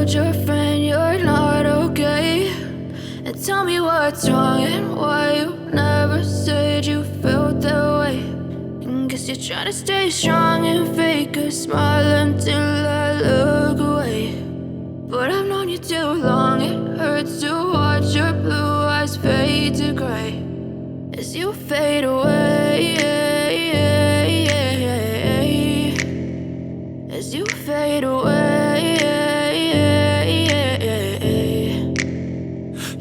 told your friend you're not okay, and tell me what's wrong and why you never said you felt that way. And guess you're trying to stay strong and fake a smile until I look away. But I've known you too long, it hurts to watch your blue eyes fade to gray as you fade away, as you fade away.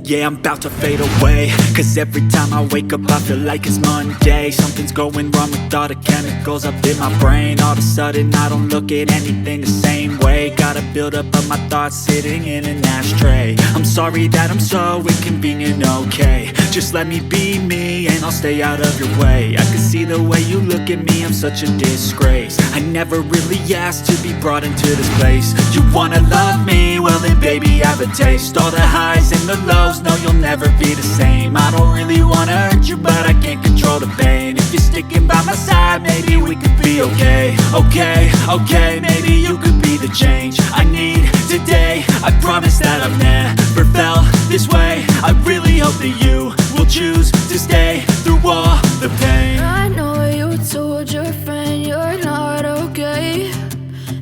Yeah, I'm about to fade away, cause every time I wake up I feel like it's Monday. Something's going wrong with all the chemicals up in my brain. All of a sudden I don't look at anything the same way. Got a buildup of my thoughts sitting in an ashtray. I'm sorry that I'm so inconvenient, okay. Just let me be me and I'll stay out of your way. I can see the way you look at me, I'm such a disgrace. I never really asked to be brought into this place. You wanna love me? Well then baby, have a taste. All the highs and the lows, no, you'll never be the same. I don't really wanna hurt you, but I can't control the pain. If you're sticking by my side, maybe we could be okay. Okay, maybe you could be the change I need today. I promise that I've never felt this way. I really hope that you will choose to stay through all the pain. I know you told your friend you're not okay,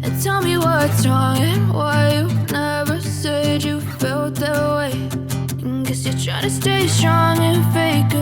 and tell me what's wrong and why you never said you felt that way. And guess you're trying to stay strong and fake